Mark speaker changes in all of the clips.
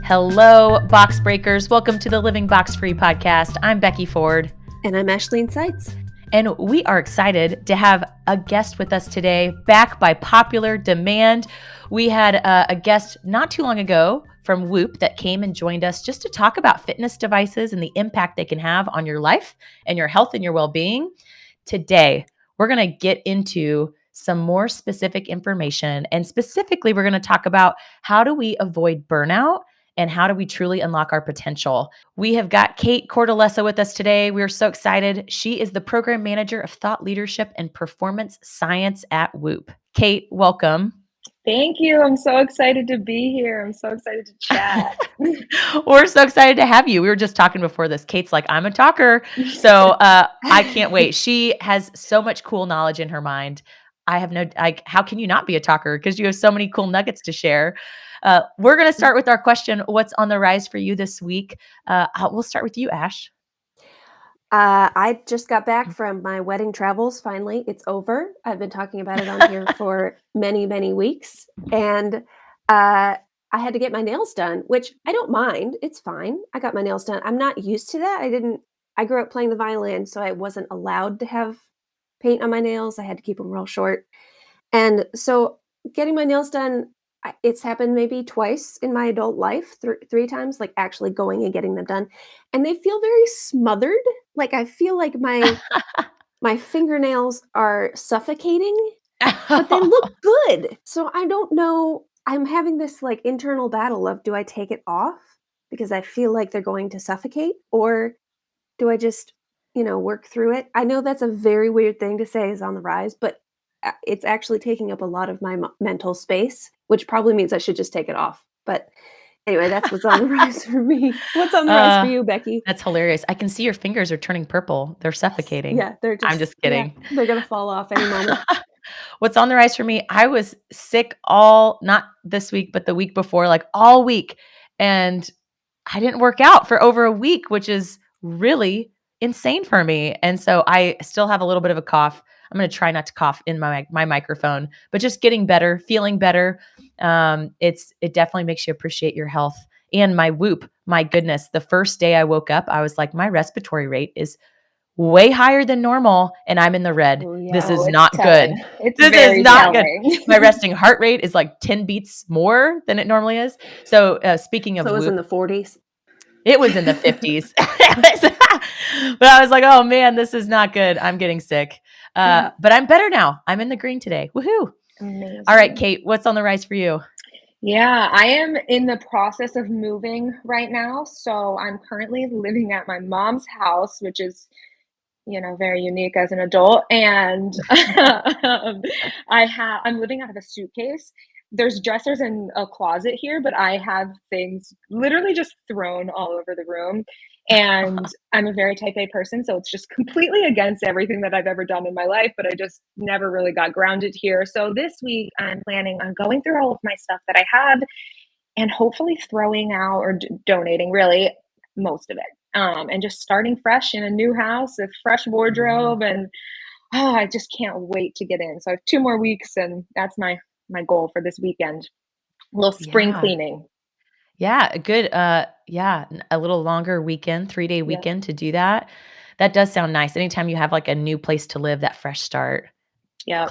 Speaker 1: Hello, box breakers. Welcome to the Living Box Free podcast. I'm Becky Ford.
Speaker 2: And I'm Ashleyne Seitz.
Speaker 1: And we are excited to have a guest with us today, back by popular demand. We had a guest not too long ago from Whoop that came and joined us just to talk about fitness devices and the impact they can have on your life and your health and your well-being. Today, we're going to get into some more specific information. And specifically, we're going to talk about how do we avoid burnout and how do we truly unlock our potential. We have got Kate Cortellessa with us today. We're so excited. She is the Program Manager of Thought Leadership and Performance Science at Whoop. Kate, welcome.
Speaker 3: Thank you. I'm so excited to be here. I'm so excited to chat.
Speaker 1: We're so excited to have you. We were just talking before this. Kate's like, I'm a talker. So I can't wait. She has so much cool knowledge in her mind. How can you not be a talker? Because you have so many cool nuggets to share. We're going to start with our question. What's on the rise for you this week? We'll start with you, Ash.
Speaker 2: I just got back from my wedding travels. Finally, it's over. I've been talking about it on here for many, many weeks. And I had to get my nails done, which I don't mind. It's fine. I got my nails done. I'm not used to that. I grew up playing the violin, so I wasn't allowed to have paint on my nails. I had to keep them real short. And so getting my nails done, it's happened maybe twice in my adult life, three times, like actually going and getting them done. And they feel very smothered. Like I feel like my fingernails are suffocating, but they look good. So I don't know. I'm having this like internal battle of, do I take it off because I feel like they're going to suffocate, or do I just, work through it? I know that's a very weird thing to say is on the rise, but it's actually taking up a lot of my mental space, which probably means I should just take it off. But anyway, that's what's on the rise for me. What's on the rise for you, Becky?
Speaker 1: That's hilarious. I can see your fingers are turning purple. They're suffocating.
Speaker 2: Yeah,
Speaker 1: I'm just kidding.
Speaker 2: Yeah, they're going to fall off any moment.
Speaker 1: What's on the rise for me? I was sick not this week, but the week before, like all week. And I didn't work out for over a week, which is really insane for me. And so I still have a little bit of a cough. I'm going to try not to cough in my microphone, but just getting better, feeling better. It definitely makes you appreciate your health. And my Whoop, my goodness, the first day I woke up, I was like, my respiratory rate is way higher than normal, and I'm in the red.
Speaker 2: Oh, yeah.
Speaker 1: This is not good.
Speaker 3: This is not
Speaker 1: good. My resting heart rate is like 10 beats more than it normally is. So speaking of
Speaker 2: So it was
Speaker 1: Whoop,
Speaker 2: in the 40s?
Speaker 1: It was in the 50s. But I was like, oh man, this is not good. I'm getting sick. But I'm better now. I'm in the green today. Woohoo.
Speaker 3: Amazing.
Speaker 1: All right, Kate, what's on the rise for you?
Speaker 3: Yeah, I am in the process of moving right now. So I'm currently living at my mom's house, which is, very unique as an adult. And I'm living out of a suitcase. There's dressers in a closet here, but I have things literally just thrown all over the room. And I'm a very type A person, so it's just completely against everything that I've ever done in my life, but I just never really got grounded here. So this week I'm planning on going through all of my stuff that I have and hopefully throwing out or donating really most of it. And just starting fresh in a new house, a fresh wardrobe, and I just can't wait to get in. So I have 2 more weeks, and that's my goal for this weekend. A little spring cleaning.
Speaker 1: Yeah, good. A little longer weekend, 3-day weekend to do that. That does sound nice. Anytime you have like a new place to live, that fresh start.
Speaker 3: Yeah.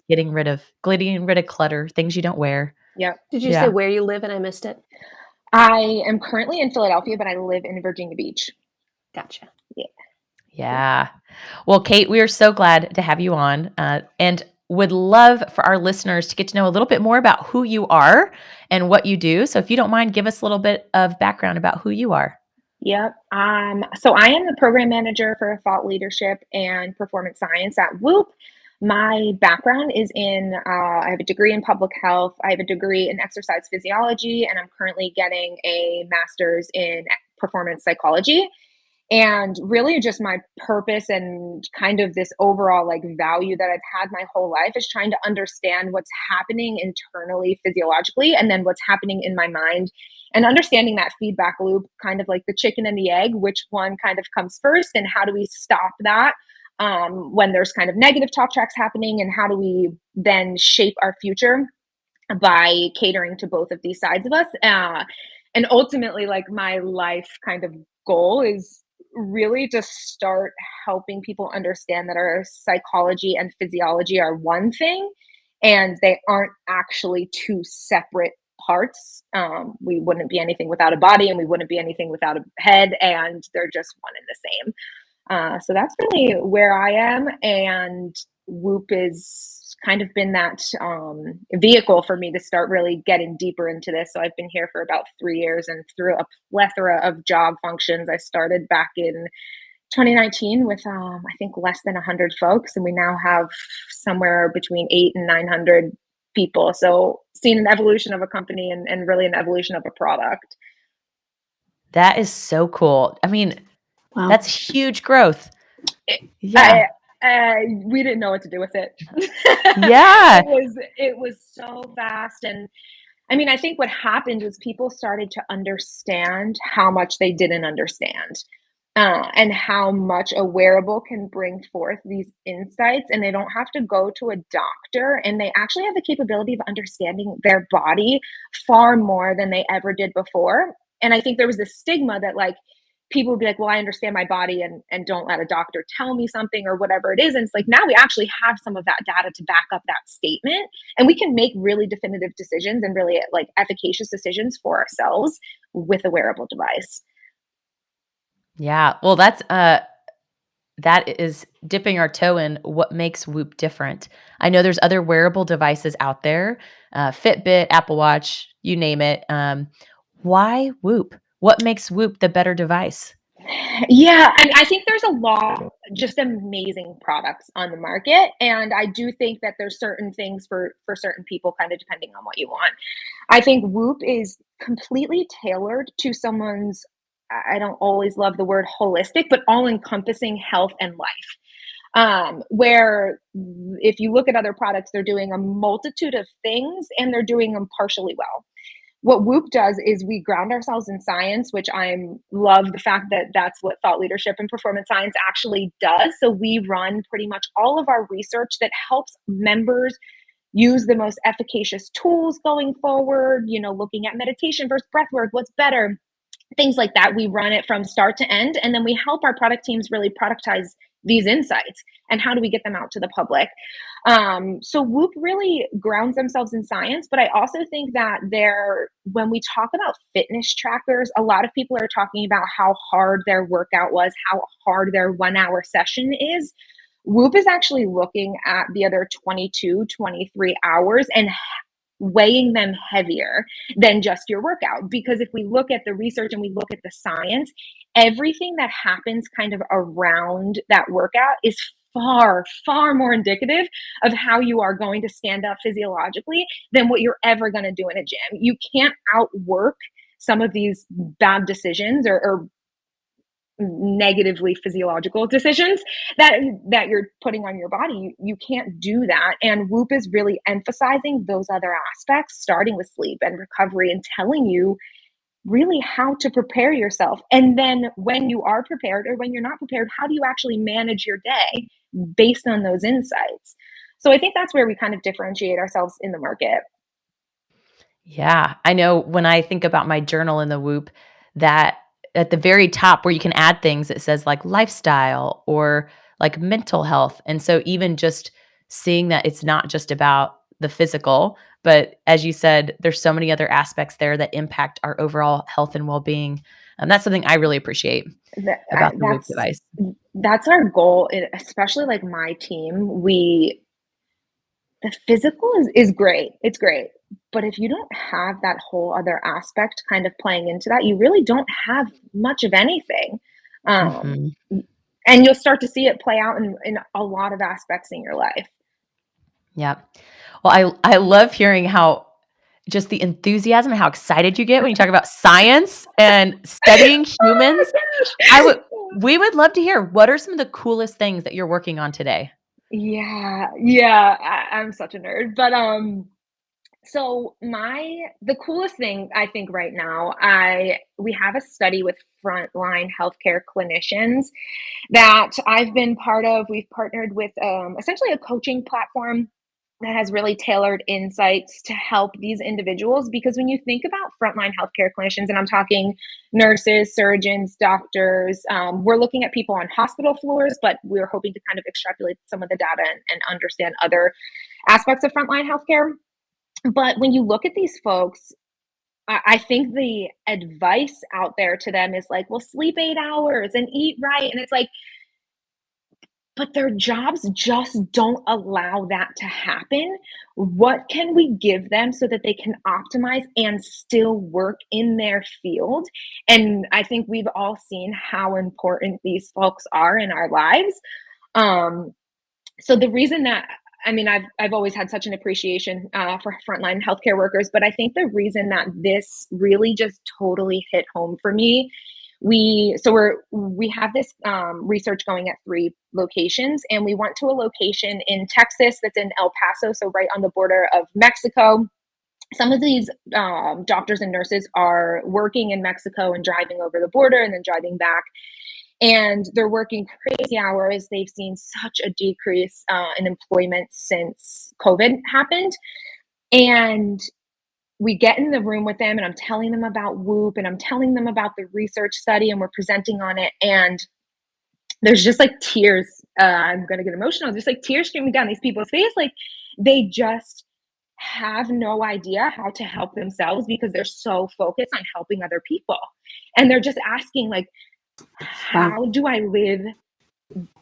Speaker 1: Getting rid of clutter, things you don't wear.
Speaker 3: Yeah.
Speaker 2: Did you say where you live and I missed it?
Speaker 3: I am currently in Philadelphia, but I live in Virginia Beach.
Speaker 2: Gotcha.
Speaker 1: Yeah. Well, Kate, we are so glad to have you on and would love for our listeners to get to know a little bit more about who you are and what you do. So if you don't mind, give us a little bit of background about who you are.
Speaker 3: Yep. So I am the program manager for thought leadership and performance science at Whoop. My background is I have a degree in public health. I have a degree in exercise physiology, and I'm currently getting a master's in performance psychology. And really just my purpose and kind of this overall like value that I've had my whole life is trying to understand what's happening internally physiologically and then what's happening in my mind, and understanding that feedback loop, kind of like the chicken and the egg, which one kind of comes first and how do we stop that when there's kind of negative talk tracks happening, and how do we then shape our future by catering to both of these sides of us. And ultimately, like, my life kind of goal is really to start helping people understand that our psychology and physiology are one thing and they aren't actually two separate parts. We wouldn't be anything without a body and we wouldn't be anything without a head, and they're just one and the same. So that's really where I am, and Whoop is kind of been that vehicle for me to start really getting deeper into this. So I've been here for about 3 years, and through a plethora of job functions. I started back in 2019 with I think less than 100 folks, and we now have somewhere between 8 and 900 people. So seeing an evolution of a company, and really an evolution of a product.
Speaker 1: That is so cool. I mean,
Speaker 2: Wow.
Speaker 1: that's huge growth.
Speaker 3: It,
Speaker 1: Yeah.
Speaker 3: we didn't know what to do with it.
Speaker 1: Yeah.
Speaker 3: It was so fast, and I mean, I think what happened was people started to understand how much they didn't understand, and how much a wearable can bring forth these insights, and they don't have to go to a doctor, and they actually have the capability of understanding their body far more than they ever did before. And I think there was this stigma that, like, people would be like, well, I understand my body, and don't let a doctor tell me something or whatever it is. And it's like, now we actually have some of that data to back up that statement, and we can make really definitive decisions and really, like, efficacious decisions for ourselves with a wearable device.
Speaker 1: Yeah. Well, that is dipping our toe in what makes Whoop different. I know there's other wearable devices out there, Fitbit, Apple Watch, you name it. Why Whoop? What makes Whoop the better device?
Speaker 3: Yeah, and I think there's a lot of just amazing products on the market, and I do think that there's certain things for certain people, kind of depending on what you want. I think Whoop is completely tailored to someone's, I don't always love the word holistic, but all-encompassing health and life. Where if you look at other products, they're doing a multitude of things and they're doing them partially well. What Whoop does is we ground ourselves in science, which I love the fact that that's what thought leadership and performance science actually does. So we run pretty much all of our research that helps members use the most efficacious tools going forward, looking at meditation versus breath work, what's better, things like that. We run it from start to end, and then we help our product teams really productize these insights and how do we get them out to the public. So Whoop really grounds themselves in science, but I also think that when we talk about fitness trackers, a lot of people are talking about how hard their workout was, how hard their 1 hour session is. Whoop is actually looking at the other 22, 23 hours and weighing them heavier than just your workout. Because if we look at the research and we look at the science, everything that happens kind of around that workout is far, far more indicative of how you are going to stand up physiologically than what you're ever going to do in a gym. You can't outwork some of these bad decisions, or negatively physiological decisions that you're putting on your body. You can't do that, and Whoop is really emphasizing those other aspects, starting with sleep and recovery, and telling you really how to prepare yourself. And then when you are prepared, or when you're not prepared, how do you actually manage your day based on those insights? So I think that's where we kind of differentiate ourselves in the market.
Speaker 1: Yeah. I know when I think about my journal in the Whoop, that at the very top where you can add things, it says like lifestyle or like mental health. And so even just seeing that it's not just about the physical, but as you said, there's so many other aspects there that impact our overall health and well-being. And that's something I really appreciate
Speaker 3: That,
Speaker 1: about the Whoop
Speaker 3: that's
Speaker 1: device.
Speaker 3: that's our goal, especially like my team. We The physical is great. It's great. But if you don't have that whole other aspect kind of playing into that, you really don't have much of anything. Um,
Speaker 1: Mhm.
Speaker 3: and you'll start to see it play out in a lot of aspects in your life.
Speaker 1: Yeah. Well, I love hearing how just the enthusiasm and how excited you get when you talk about science and studying
Speaker 3: Oh
Speaker 1: humans.
Speaker 3: my
Speaker 1: I
Speaker 3: gosh.
Speaker 1: would we would love to hear what are some of the coolest things that you're working on today?
Speaker 3: Yeah, yeah. I'm such a nerd. But so the coolest thing I think right now, I we have a study with frontline healthcare clinicians that I've been part of. We've partnered with essentially a coaching platform that has really tailored insights to help these individuals. Because when you think about frontline healthcare clinicians, and I'm talking nurses, surgeons, doctors, we're looking at people on hospital floors, but we're hoping to kind of extrapolate some of the data and understand other aspects of frontline healthcare. But when you look at these folks, I think the advice out there to them is like, well, sleep 8 hours and eat right. And it's like, but their jobs just don't allow that to happen. What can we give them so that they can optimize and still work in their field? And I think we've all seen how important these folks are in our lives. So the reason that, I mean, I've always had such an appreciation for frontline healthcare workers, but I think the reason that this really just totally hit home for me, we have this research going at 3 locations, and we went to a location in Texas that's in El Paso, so right on the border of Mexico. Some of these doctors and nurses are working in Mexico and driving over the border and then driving back, and they're working crazy hours. They've seen such a decrease in employment since COVID happened. And we get in the room with them, and I'm telling them about Whoop, and I'm telling them about the research study, and we're presenting on it. And there's just like tears. I'm going to get emotional. Just like tears streaming down these people's face. Like they just have no idea how to help themselves because they're so focused on helping other people. And they're just asking, like, how do I live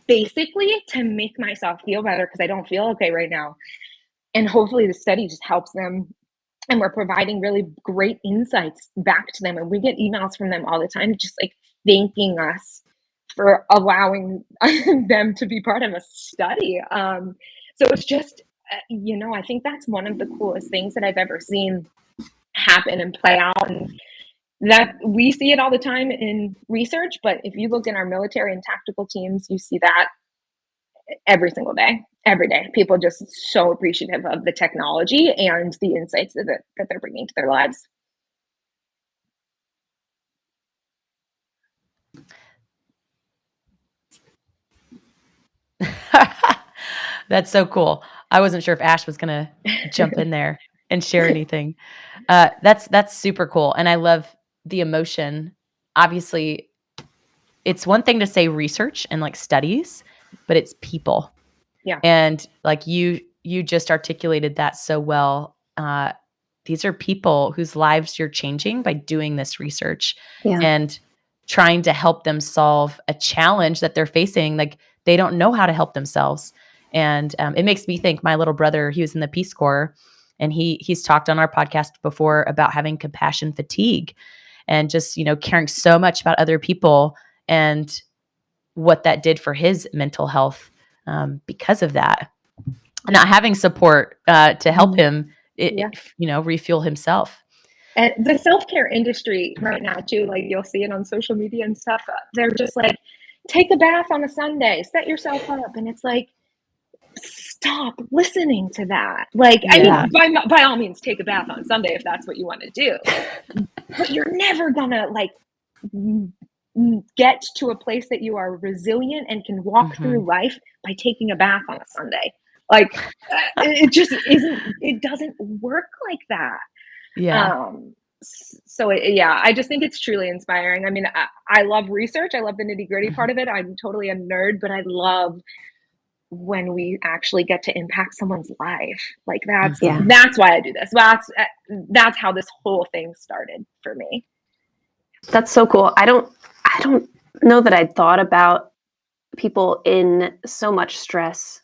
Speaker 3: basically to make myself feel better because I don't feel okay right now? And hopefully the study just helps them. And we're providing really great insights back to them. And we get emails from them all the time, just like thanking us for allowing them to be part of a study. So it's just, I think that's one of the coolest things that I've ever seen happen and play out. And that we see it all the time in research, but if you look in our military and tactical teams, you see that every single day, every day. People just so appreciative of the technology and the insights that they're bringing to their lives.
Speaker 1: That's so cool. I wasn't sure if Ash was going to jump in there and share anything. That's super cool. And I love the emotion. Obviously, it's one thing to say research and like studies, but it's people.
Speaker 3: Yeah.
Speaker 1: And like you just articulated that so well. These are people whose lives you're changing by doing this research and trying to help them solve a challenge that they're facing. Like they don't know how to help themselves. And it makes me think, my little brother, he was in the Peace Corps, and he's talked on our podcast before about having compassion fatigue and just, caring so much about other people and what that did for his mental health because of that. Not having support to help him, refuel himself.
Speaker 3: And the self-care industry right now too, like you'll see it on social media and stuff. They're just like, take a bath on a Sunday, set yourself up. And it's like, stop listening to that. Like, I mean, by all means, take a bath on Sunday if that's what you want to do. But you're never gonna like get to a place that you are resilient and can walk through life by taking a bath on a Sunday. Like it just isn't, it doesn't work like that. So I just think it's truly inspiring. I mean, I love research. I love the nitty gritty part of it. I'm totally a nerd, but I love when we actually get to impact someone's life. Like that's why I do this. That's how this whole thing started for me.
Speaker 2: That's so cool. I don't know that I'd thought about people in so much stress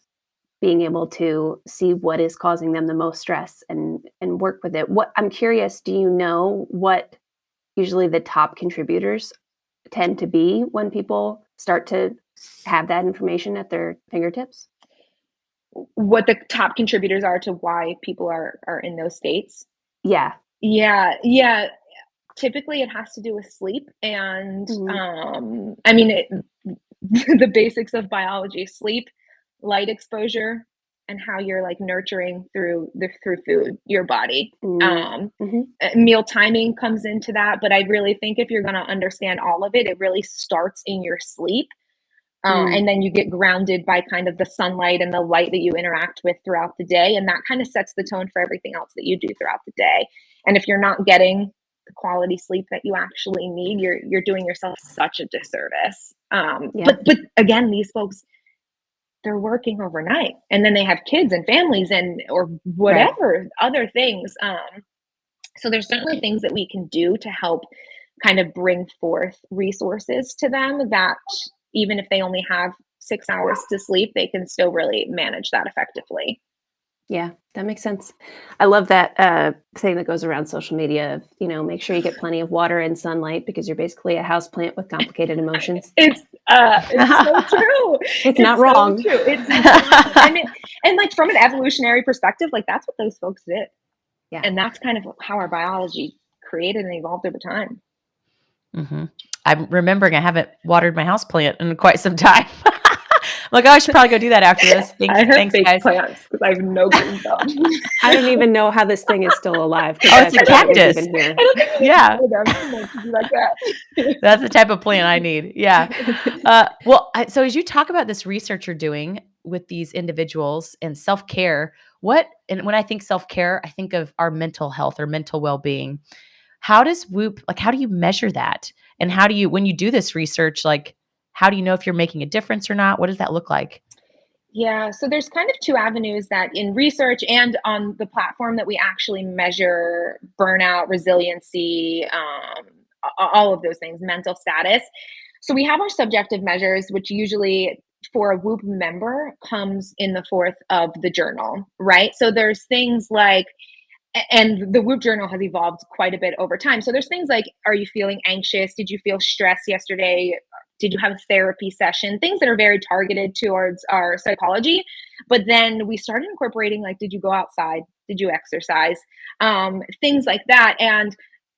Speaker 2: being able to see what is causing them the most stress and work with it. What I'm curious, do you know what usually the top contributors tend to be when people start to have that information at their fingertips?
Speaker 3: What the top contributors are to why people are in those states?
Speaker 2: Yeah.
Speaker 3: Typically it has to do with sleep and I mean the basics of biology: sleep, light exposure, and how you're like nurturing through food your body. Meal timing comes into that, but I really think if you're going to understand all of it, it really starts in your sleep. And then you get grounded by kind of the sunlight and the light that you interact with throughout the day. And that kind of sets the tone for everything else that you do throughout the day. And if you're not getting the quality sleep that you actually need, you're doing yourself such a disservice. But again, these folks, they're working overnight, and then they have kids and families or whatever other things. So there's certainly things that we can do to help kind of bring forth resources to them that even if they only have 6 hours to sleep, they can still really manage that effectively.
Speaker 2: Yeah, that makes sense. I love that thing that goes around social media of, make sure you get plenty of water and sunlight because you're basically a houseplant with complicated emotions.
Speaker 3: It's so true.
Speaker 2: It's not wrong.
Speaker 3: So true. It's not. And like from an evolutionary perspective, like that's what those folks did.
Speaker 2: Yeah.
Speaker 3: And that's kind of how our biology created and evolved over time.
Speaker 1: Mm-hmm. I'm remembering I haven't watered my houseplant in quite some time. I'm like, oh, I should probably go do that after this. Thanks,
Speaker 3: fake
Speaker 1: guys.
Speaker 3: plants because I have no green thumb.
Speaker 2: I don't even know how this thing is still alive.
Speaker 1: Oh, it's a cactus. Yeah. That's the type of plant I need. Yeah. So as you talk about this research you're doing with these individuals and self-care, and when I think self-care, I think of our mental health or mental well-being. How does Whoop, how do you measure that? And when you do this research, how do you know if you're making a difference or not? What does that look like?
Speaker 3: Yeah, so there's kind of two avenues that in research and on the platform that we actually measure burnout, resiliency, all of those things, mental status. So we have our subjective measures, which usually for a Whoop member comes in the fourth of the journal, right? So there's things like, and the Whoop journal has evolved quite a bit over time. So there's things like, are you feeling anxious? Did you feel stressed yesterday? Did you have a therapy session? Things that are very targeted towards our psychology. But then we started incorporating, like, did you go outside? Did you exercise? Things like that. And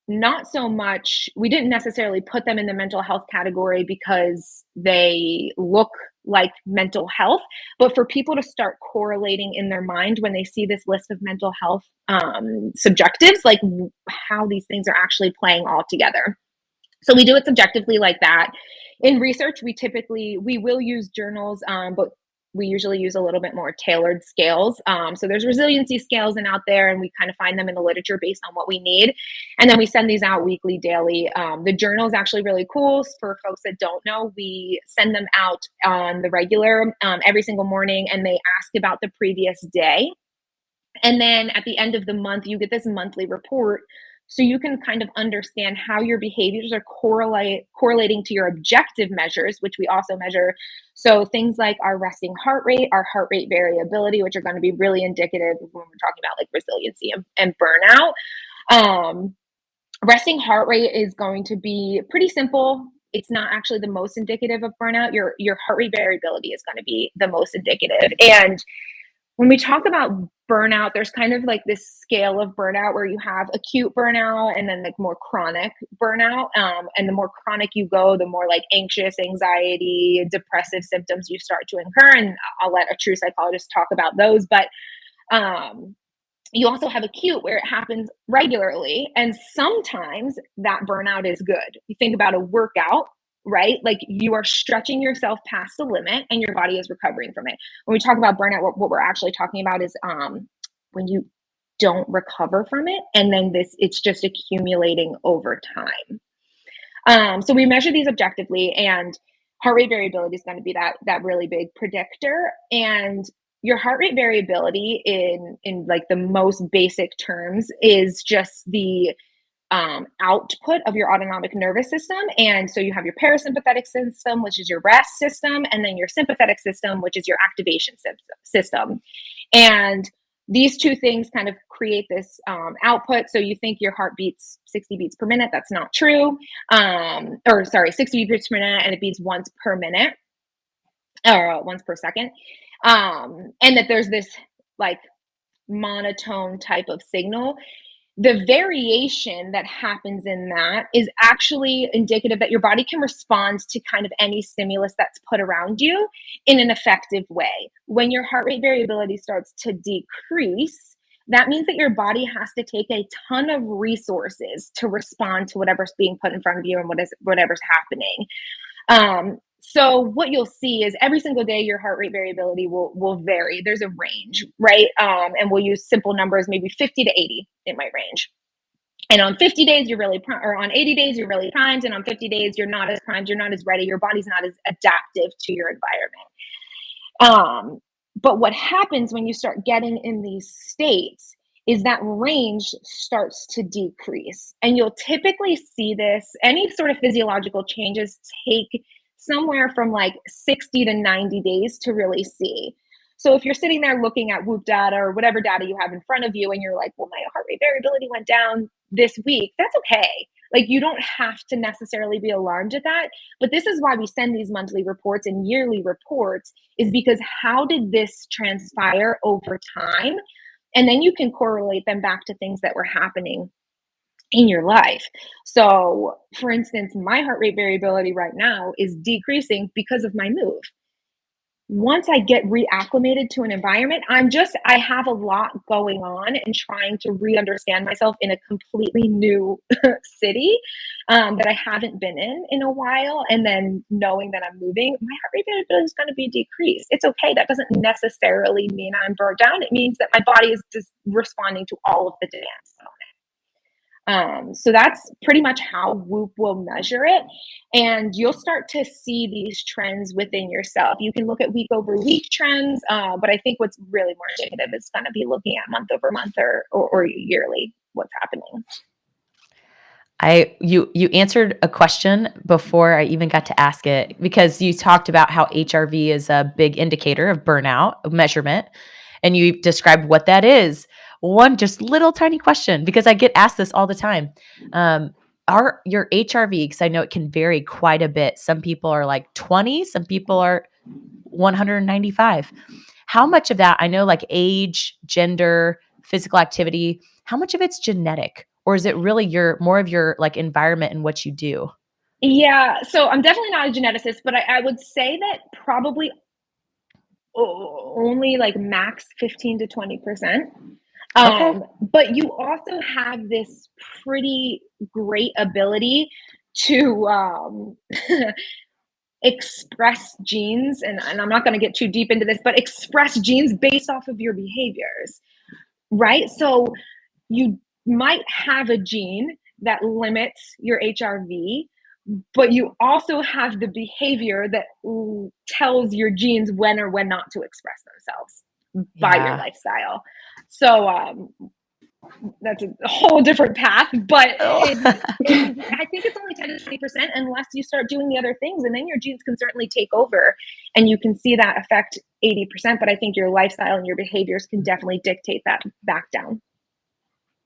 Speaker 3: not so much, we didn't necessarily put them in the mental health category because they look like mental health, but for people to start correlating in their mind when they see this list of mental health subjectives, like how these things are actually playing all together. So we do it subjectively like that. In research, we will use journals, but we usually use a little bit more tailored scales. So there's resiliency scales out there, and we kind of find them in the literature based on what we need. And then we send these out weekly, daily. The journal is actually really cool. For folks that don't know, we send them out on the regular every single morning, and they ask about the previous day. And then at the end of the month, you get this monthly report. So you can kind of understand how your behaviors are correlating to your objective measures, which we also measure. So things like our resting heart rate, our heart rate variability, which are going to be really indicative when we're talking about like resiliency and burnout. Resting heart rate is going to be pretty simple. It's not actually the most indicative of burnout. Your heart rate variability is going to be the most indicative. And when we talk about burnout, there's kind of like this scale of burnout where you have acute burnout and then like more chronic burnout. And the more chronic you go, the more like anxious, anxiety, depressive symptoms you start to incur. And I'll let a true psychologist talk about those. But you also have acute where it happens regularly. And sometimes that burnout is good. You think about a workout, right? Like you are stretching yourself past the limit and your body is recovering from it. When we talk about burnout, what we're actually talking about is when you don't recover from it, and then it's just accumulating over time. So we measure these objectively, and heart rate variability is going to be that really big predictor. And your heart rate variability in like the most basic terms is just the output of your autonomic nervous system. And so you have your parasympathetic system, which is your rest system, and then your sympathetic system, which is your activation system. And these two things kind of create this output. So you think your heart beats 60 beats per minute. That's not true. 60 beats per minute, and it beats once per minute or once per second. And that there's this like monotone type of signal. The variation that happens in that is actually indicative that your body can respond to kind of any stimulus that's put around you in an effective way. When your heart rate variability starts to decrease, that means that your body has to take a ton of resources to respond to whatever's being put in front of you and whatever's happening. So what you'll see is every single day your heart rate variability will vary. There's a range, right? And we'll use simple numbers, maybe 50 to 80 it might range. And on 50 days, you're really, or on 80 days, you're really primed. And on 50 days, you're not as primed, you're not as ready, your body's not as adaptive to your environment. But what happens when you start getting in these states is that range starts to decrease. And you'll typically see this, any sort of physiological changes take somewhere from like 60 to 90 days to really see. So if you're sitting there looking at Whoop data or whatever data you have in front of you and you're like, well, my heart rate variability went down this week, that's okay. Like, you don't have to necessarily be alarmed at that. But this is why we send these monthly reports and yearly reports, is because how did this transpire over time? And then you can correlate them back to things that were happening in your life. So, for instance, my heart rate variability right now is decreasing because of my move. Once I get reacclimated to an environment, I have a lot going on and trying to re-understand myself in a completely new city that I haven't been in a while. And then knowing that I'm moving, my heart rate variability is going to be decreased. It's okay. That doesn't necessarily mean I'm burnt down. It means that my body is just responding to all of the demands on it. So that's pretty much how Whoop will measure it. And you'll start to see these trends within yourself. You can look at week over week trends, but I think what's really more indicative is going to be looking at month over month or yearly, what's happening.
Speaker 1: You answered a question before I even got to ask it, because you talked about how HRV is a big indicator of burnout, of measurement, and you described what that is. One just little tiny question, because I get asked this all the time. Are your HRV, because I know it can vary quite a bit. Some people are like 20, some people are 195. How much of that, I know, like age, gender, physical activity, how much of it's genetic? Or is it really more of your like environment and what you do?
Speaker 3: Yeah, so I'm definitely not a geneticist, but I would say that probably only like max 15 to 20%.
Speaker 1: Okay.
Speaker 3: But you also have this pretty great ability to express genes, and I'm not going to get too deep into this, but express genes based off of your behaviors, right? So you might have a gene that limits your HRV, but you also have the behavior that tells your genes when or when not to express themselves by your
Speaker 1: Yeah.
Speaker 3: lifestyle. So that's a whole different path, but I think it's only 10 to 20% unless you start doing the other things, and then your genes can certainly take over and you can see that affect 80%. But I think your lifestyle and your behaviors can definitely dictate that back down.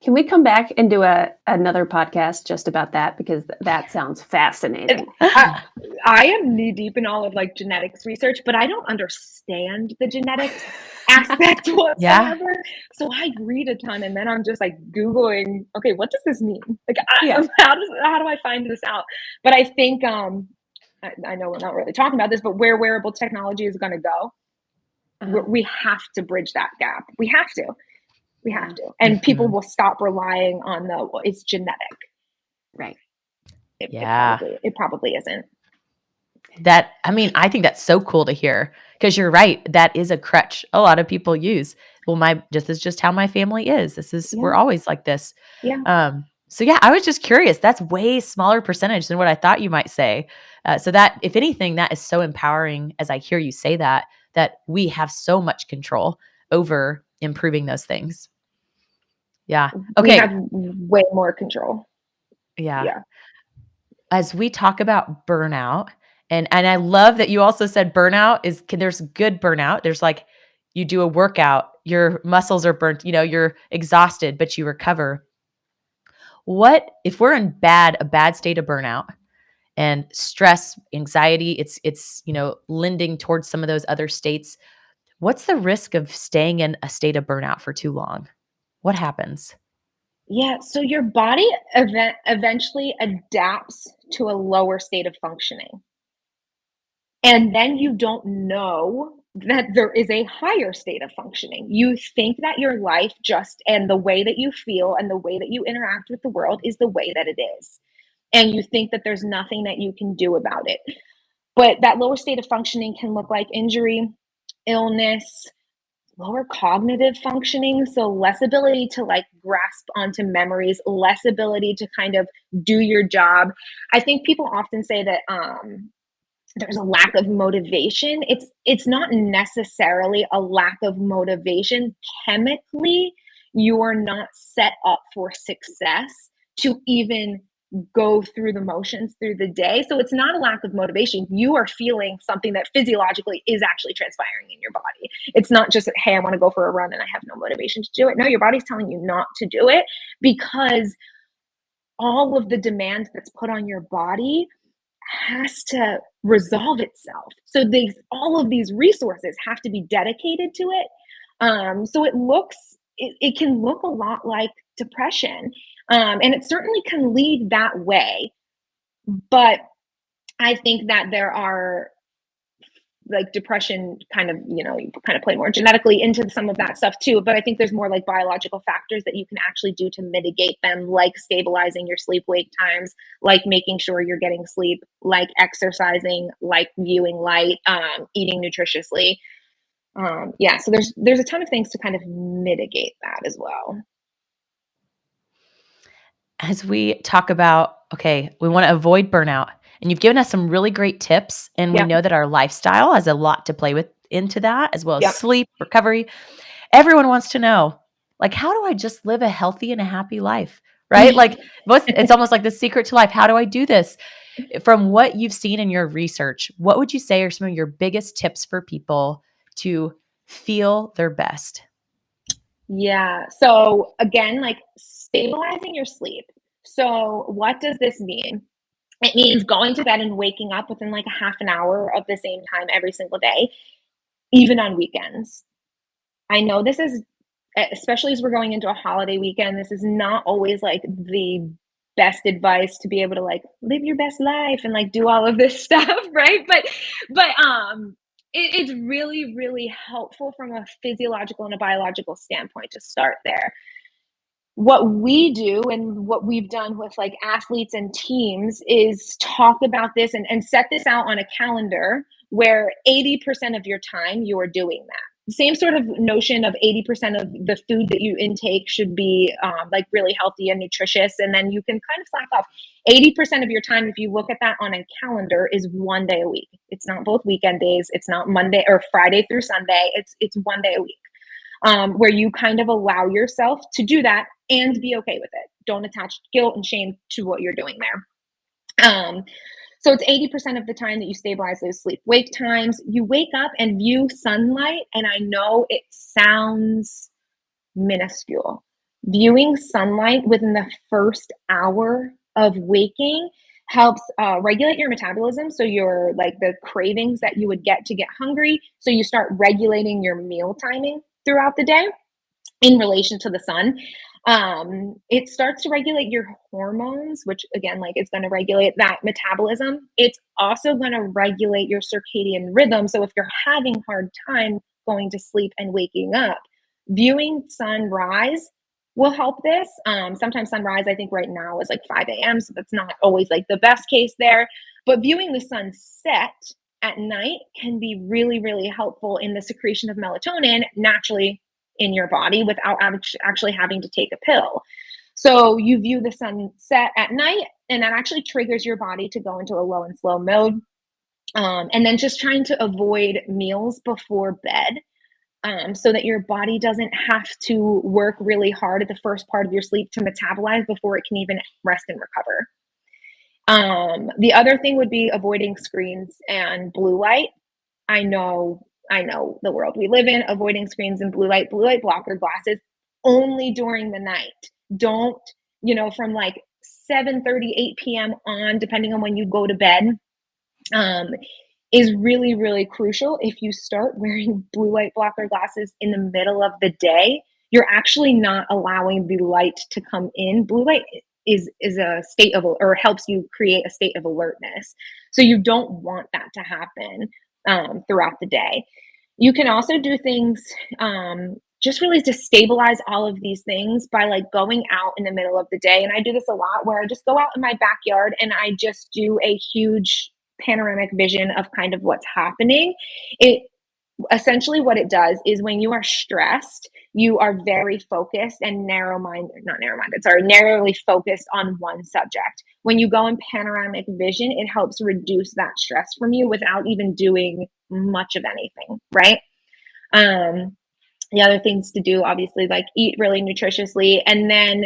Speaker 2: Can we come back and do another podcast just about that? Because that sounds fascinating.
Speaker 3: I am knee deep in all of like genetics research, but I don't understand the genetics aspect whatsoever.
Speaker 1: Yeah.
Speaker 3: So I read a ton, and then I'm just like Googling, okay, what does this mean? Like,
Speaker 2: Yeah.
Speaker 3: how do I find this out? But I think, I know we're not really talking about this, but where wearable technology is going to go, we have to bridge that gap. We have to. And people will stop relying on it's genetic.
Speaker 2: Right.
Speaker 3: It probably isn't.
Speaker 1: I think that's so cool to hear, because you're right. That is a crutch a lot of people use. Well, this is just how my family is. We're always like this.
Speaker 3: Yeah.
Speaker 1: So yeah, I was just curious. That's way smaller percentage than what I thought you might say. So that, if anything, that is so empowering as I hear you say that we have so much control over improving those things. Yeah. Okay.
Speaker 3: We have way more control.
Speaker 1: Yeah. As we talk about burnout, and I love that you also said burnout there's good burnout. There's like, you do a workout, your muscles are burnt, you're exhausted, but you recover. What if we're in a bad state of burnout and stress, anxiety, it's lending towards some of those other states? What's the risk of staying in a state of burnout for too long? What happens?
Speaker 3: Yeah, so your body eventually adapts to a lower state of functioning. And then you don't know that there is a higher state of functioning. You think that your life and the way that you feel and the way that you interact with the world is the way that it is. And you think that there's nothing that you can do about it. But that lower state of functioning can look like injury, illness, lower cognitive functioning, so less ability to like grasp onto memories, less ability to kind of do your job. I think people often say that there's a lack of motivation. It's not necessarily a lack of motivation. Chemically, you're not set up for success to even go through the motions through the day. So it's not a lack of motivation. You are feeling something that physiologically is actually transpiring in your body. It's not just that, hey, I want to go for a run and I have no motivation to do it. No, your body's telling you not to do it because all of the demand that's put on your body has to resolve itself. So all of these resources have to be dedicated to it. So it can look a lot like depression. And it certainly can lead that way. But I think that there are like depression kind of, you kind of play more genetically into some of that stuff too. But I think there's more like biological factors that you can actually do to mitigate them, like stabilizing your sleep wake times, like making sure you're getting sleep, like exercising, like viewing light, eating nutritiously. Yeah, so there's a ton of things to kind of mitigate that as well.
Speaker 1: As we talk about, okay, we want to avoid burnout, and you've given us some really great tips, and we
Speaker 3: Yep.
Speaker 1: know that our lifestyle has a lot to play with into that, as well as
Speaker 3: Yep.
Speaker 1: sleep, recovery. Everyone wants to know, like, how do I just live a healthy and a happy life? Right? Like, it's almost like the secret to life. How do I do this? From what you've seen in your research, what would you say are some of your biggest tips for people to feel their best?
Speaker 3: Yeah. So again, like stabilizing your sleep. So what does this mean? It means going to bed and waking up within like a half an hour of the same time every single day, even on weekends. I know this is, especially as we're going into a holiday weekend, this is not always like the best advice to be able to like live your best life and like do all of this stuff, right? But it's really, really helpful from a physiological and a biological standpoint to start there. What we do and what we've done with like athletes and teams is talk about this and set this out on a calendar where 80% of your time you are doing that. Same sort of notion of 80% of the food that you intake should be like really healthy and nutritious. And then you can kind of slack off. 80% of your time, if you look at that on a calendar, is one day a week. It's not both weekend days. It's not Monday or Friday through Sunday. It's one day a week. Where you kind of allow yourself to do that and be okay with it. Don't attach guilt and shame to what you're doing there. So it's 80% of the time that you stabilize those sleep wake times. You wake up and view sunlight, and I know it sounds minuscule. Viewing sunlight within the first hour of waking helps regulate your metabolism. So your like the cravings that you would get to get hungry. So you start regulating your meal timing throughout the day in relation to the sun. It starts to regulate your hormones, which again, like it's going to regulate that metabolism. It's also going to regulate your circadian rhythm. So if you're having hard time going to sleep and waking up, viewing sunrise will help this. Sometimes sunrise, I think right now is like 5 a.m. So that's not always like the best case there. But viewing the sunset at night can be really, really helpful in the secretion of melatonin naturally in your body without actually having to take a pill. So you view the sunset at night, and that actually triggers your body to go into a low and slow mode. And then just trying to avoid meals before bed. So that your body doesn't have to work really hard at the first part of your sleep to metabolize before it can even rest and recover. The other thing would be avoiding screens and blue light. I know the world we live in, avoiding screens and blue light blocker glasses only during the night. Don't, from like 7:30, 8 p.m. on, depending on when you go to bed, is really, really crucial. If you start wearing blue light blocker glasses in the middle of the day, you're actually not allowing the light to come in. Blue light is a state of, or helps you create a state of alertness. So you don't want that to happen throughout the day. You can also do things just really to stabilize all of these things by like going out in the middle of the day. And I do this a lot where I just go out in my backyard and I just do a huge panoramic vision of kind of what's happening, it essentially what it does is when you are stressed, you are very focused and narrowly focused on one subject. When you go in panoramic vision, it helps reduce that stress from you without even doing much of anything, right? The other things to do, obviously, like eat really nutritiously and then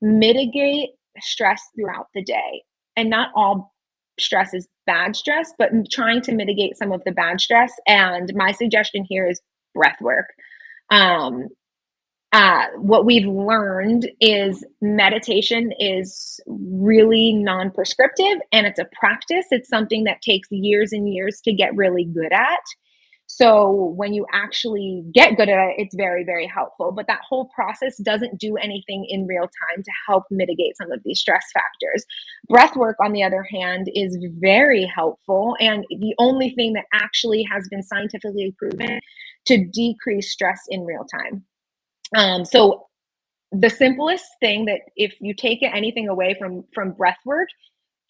Speaker 3: mitigate stress throughout the day. And not all stress is bad stress, but trying to mitigate some of the bad stress. And my suggestion here is breath work. What we've learned is meditation is really non-prescriptive and it's a practice. It's something that takes years and years to get really good at. So when you actually get good at it, it's very, very helpful. But that whole process doesn't do anything in real time to help mitigate some of these stress factors. Breath work, on the other hand, is very helpful and the only thing that actually has been scientifically proven to decrease stress in real time. So the simplest thing that if you take anything away from breath work,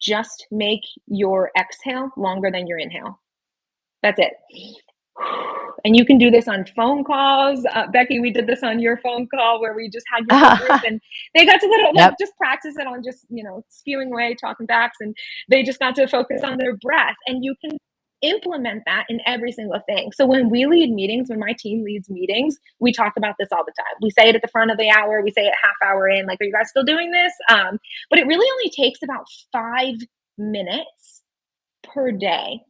Speaker 3: just make your exhale longer than your inhale. That's it. And you can do this on phone calls. Becky, we did this on your phone call where we just had your whole group and they got to just practice it on just, spewing away, talking backs, and they just got to focus on their breath. And you can implement that in every single thing. So when we lead meetings, when my team leads meetings, we talk about this all the time. We say it at the front of the hour, we say it half hour in, like, are you guys still doing this? But it really only takes about 5 minutes per day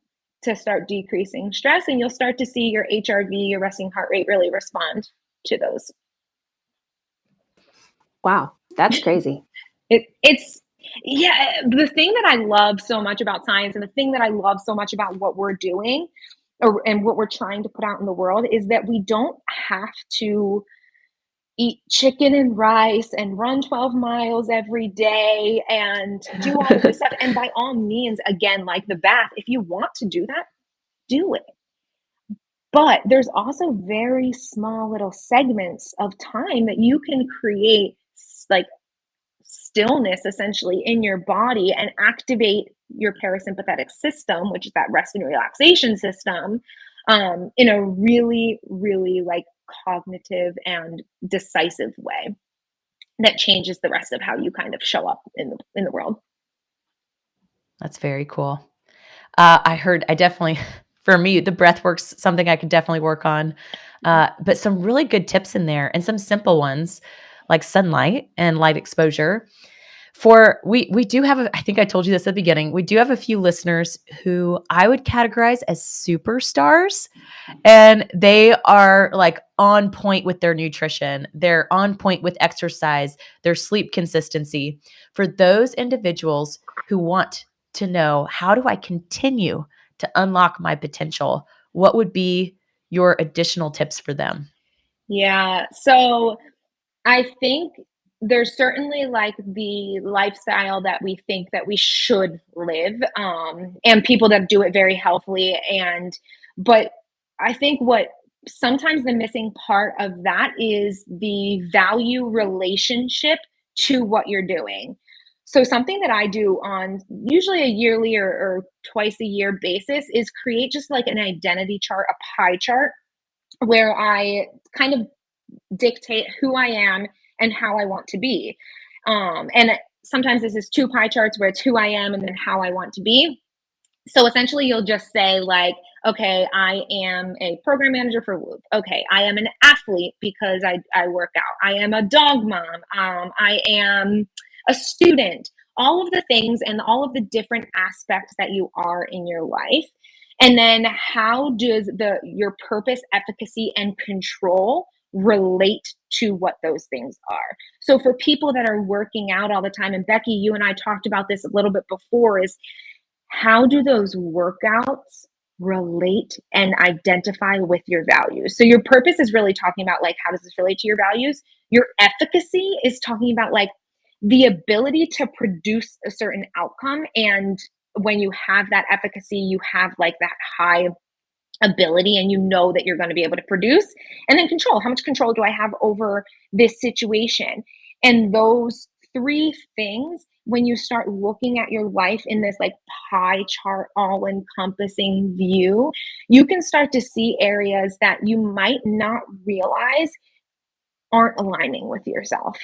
Speaker 3: to start decreasing stress, and you'll start to see your HRV, your resting heart rate, really respond to those.
Speaker 2: Wow, that's crazy.
Speaker 3: It's the thing that I love so much about science and the thing that I love so much about what we're doing and what we're trying to put out in the world is that we don't have to eat chicken and rice and run 12 miles every day and do all of this stuff. And by all means, again, like the bath, if you want to do that, do it. But there's also very small little segments of time that you can create like stillness essentially in your body and activate your parasympathetic system, which is that rest and relaxation system, in a really, really like cognitive and decisive way that changes the rest of how you kind of show up in the world.
Speaker 1: That's very cool. I definitely, for me, the breath work's something I could definitely work on. But some really good tips in there and some simple ones like sunlight and light exposure. We do have I think I told you this at the beginning. We do have a few listeners who I would categorize as superstars, and they are like on point with their nutrition. They're on point with exercise, their sleep consistency. For those individuals who want to know, how do I continue to unlock my potential? What would be your additional tips for them?
Speaker 3: Yeah. So I think there's certainly like the lifestyle that we think that we should live, and people that do it very healthily. But I think what sometimes the missing part of that is the value relationship to what you're doing. So something that I do on usually a yearly or twice a year basis is create just like an identity chart, a pie chart, where I kind of dictate who I am and how I want to be. And sometimes this is 2 pie charts where it's who I am and then how I want to be. So essentially, you'll just say, like, okay, I am a program manager for Whoop. Okay, I am an athlete because I work out. I am a dog mom. I am a student. All of the things and all of the different aspects that you are in your life. And then how does your purpose, efficacy, and control relate to what those things are? So for people that are working out all the time, and Becky, you and I talked about this a little bit before, is how do those workouts relate and identify with your values? So your purpose is really talking about like, how does this relate to your values? Your efficacy is talking about like the ability to produce a certain outcome. And when you have that efficacy, you have like that high ability and you know that you're going to be able to produce. And then control, how much control do I have over this situation? And those three things, when you start looking at your life in this like pie chart, all encompassing view, you can start to see areas that you might not realize aren't aligning with yourself.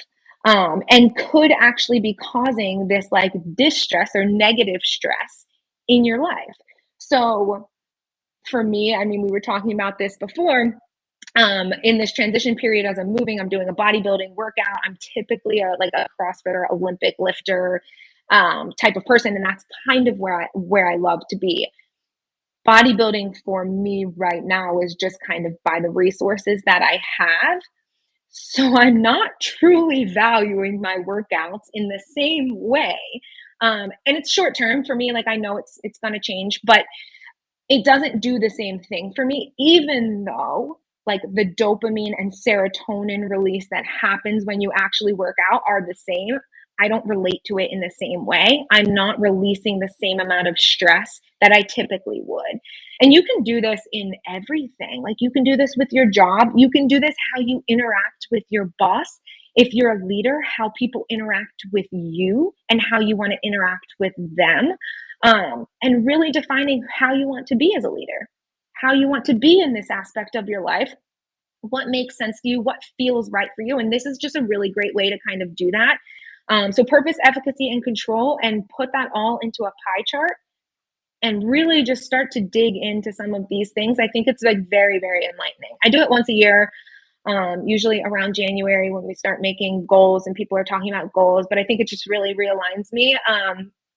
Speaker 3: And could actually be causing this like distress or negative stress in your life. So for me, I mean, we were talking about this before. In this transition period, as I'm moving, I'm doing a bodybuilding workout. I'm typically like a CrossFitter, Olympic lifter type of person, and that's kind of where I love to be. Bodybuilding for me right now is just kind of by the resources that I have. So I'm not truly valuing my workouts in the same way. And it's short term for me. Like I know it's going to change, but it doesn't do the same thing for me, even though like the dopamine and serotonin release that happens when you actually work out are the same. I don't relate to it in the same way. I'm not releasing the same amount of stress that I typically would. And you can do this in everything. Like you can do this with your job. You can do this how you interact with your boss. If you're a leader, how people interact with you and how you want to interact with them. And really defining how you want to be as a leader, how you want to be in this aspect of your life, what makes sense to you, what feels right for you. And this is just a really great way to kind of do that. So purpose, efficacy, and control, and put that all into a pie chart and really just start to dig into some of these things. I think it's like very, very enlightening. I do it once a year, usually around January when we start making goals and people are talking about goals, but I think it just really realigns me.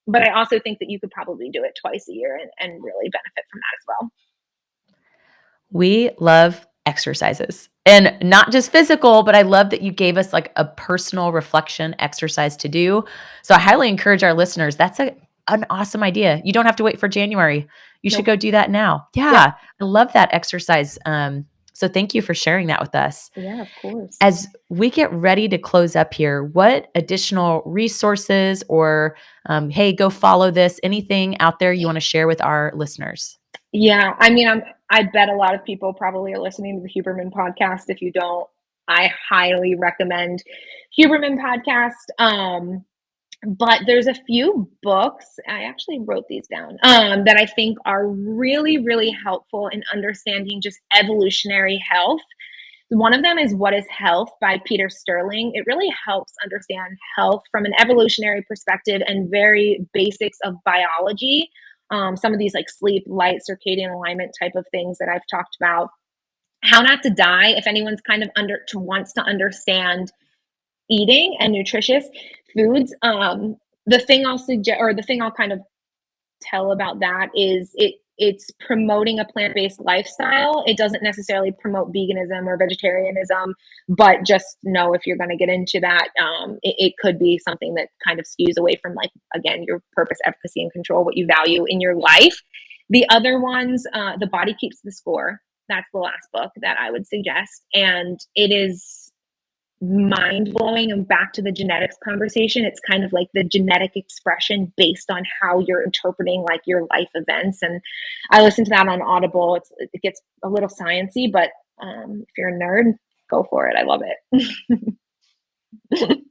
Speaker 3: But I also think that you could probably do it twice a year and really benefit from that as well.
Speaker 1: We love exercises, and not just physical, but I love that you gave us like a personal reflection exercise to do. So I highly encourage our listeners. That's an awesome idea. You don't have to wait for January. You should
Speaker 3: Nope.
Speaker 1: go do that now. Yeah.
Speaker 3: Yeah.
Speaker 1: I love that exercise. So thank you for sharing that with us.
Speaker 3: Yeah, of course.
Speaker 1: As we get ready to close up here, what additional resources or, hey, go follow this, anything out there you want to share with our listeners?
Speaker 3: Yeah, I mean, I bet a lot of people probably are listening to the Huberman podcast. If you don't, I highly recommend Huberman podcast. But there's a few books, I actually wrote these down, that I think are really, really helpful in understanding just evolutionary health. One of them is What is Health by Peter Sterling. It really helps understand health from an evolutionary perspective and very basics of biology. Some of these like sleep, light, circadian alignment type of things that I've talked about. How Not to Die, if anyone's kind of wants to understand eating and nutritious foods. The thing I'll suggest, or the thing I'll kind of tell about that is it's promoting a plant-based lifestyle. It doesn't necessarily promote veganism or vegetarianism, but just know if you're going to get into that, it could be something that kind of skews away from, like, again, your purpose, efficacy, and control, what you value in your life. The other ones, The Body Keeps the Score. That's the last book that I would suggest. And it is mind-blowing. And back to the genetics conversation, it's kind of like the genetic expression based on how you're interpreting like your life events. And I listen to that on Audible. It gets a little sciencey, but if you're a nerd, go for it. I love it.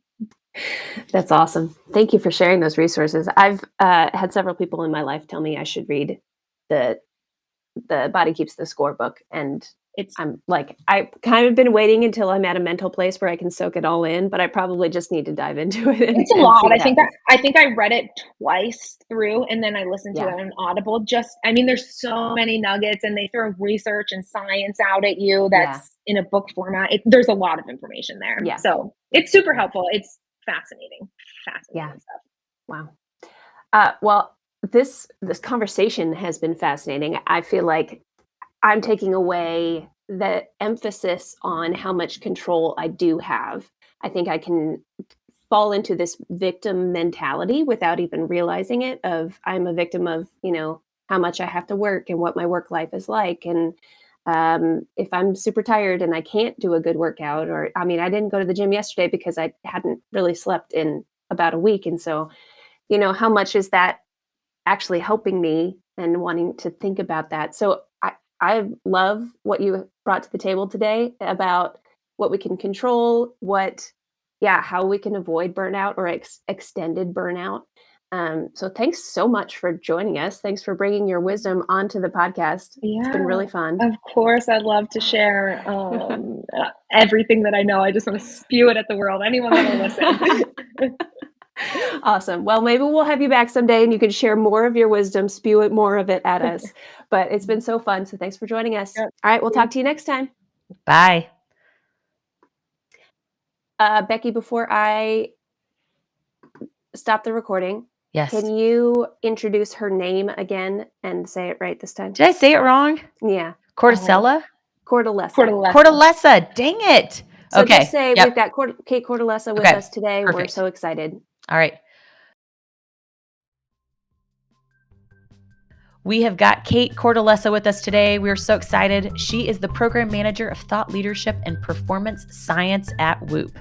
Speaker 2: That's awesome. Thank you for sharing those resources. I've had several people in my life tell me I should read the Body Keeps the Score book, and I'm like, I kind of been waiting until I'm at a mental place where I can soak it all in, but I probably just need to dive into it.
Speaker 3: It's a lot. I think I read it twice through, and then I listened to it on Audible. I mean, there's so many nuggets, and they throw research and science out at you that's in a book format. There's a lot of information there. Yeah. So it's super helpful. It's fascinating stuff.
Speaker 2: Wow. Well, this conversation has been fascinating. I feel like I'm taking away the emphasis on how much control I do have. I think I can fall into this victim mentality without even realizing it, of I'm a victim of, how much I have to work and what my work life is like. And if I'm super tired and I can't do a good workout, or, I mean, I didn't go to the gym yesterday because I hadn't really slept in about a week. And so, how much is that actually helping me, and wanting to think about that. So I love what you brought to the table today about what we can control, what how we can avoid burnout or extended burnout. So thanks so much for joining us. Thanks for bringing your wisdom onto the podcast. It's been really
Speaker 3: Yeah,
Speaker 2: fun.
Speaker 3: of course, I'd love to share, everything that I know. I just wanna spew it at the world, anyone that'll listen.
Speaker 2: Awesome. Well, maybe we'll have you back someday and you can share more of your wisdom, spew it more of it at us. But it's been so fun. So thanks for joining us.
Speaker 3: Yep.
Speaker 2: All right, we'll talk to you next time.
Speaker 1: Bye.
Speaker 2: Becky, before I stop the recording,
Speaker 1: Yes.
Speaker 2: can you introduce her name again and say it right this time?
Speaker 1: Did I say it wrong?
Speaker 2: Yeah.
Speaker 1: Cortellessa?
Speaker 2: Cortellessa.
Speaker 1: Cortellessa. Dang it.
Speaker 2: So
Speaker 1: Okay.
Speaker 2: just say
Speaker 1: Yep.
Speaker 2: we've got Kate Cortellessa with
Speaker 1: Okay.
Speaker 2: us today. We're
Speaker 1: Perfect.
Speaker 2: so excited.
Speaker 1: All right. We have got Kate Cortellessa with us today. We're so excited. She is the program manager of thought leadership and performance science at Whoop.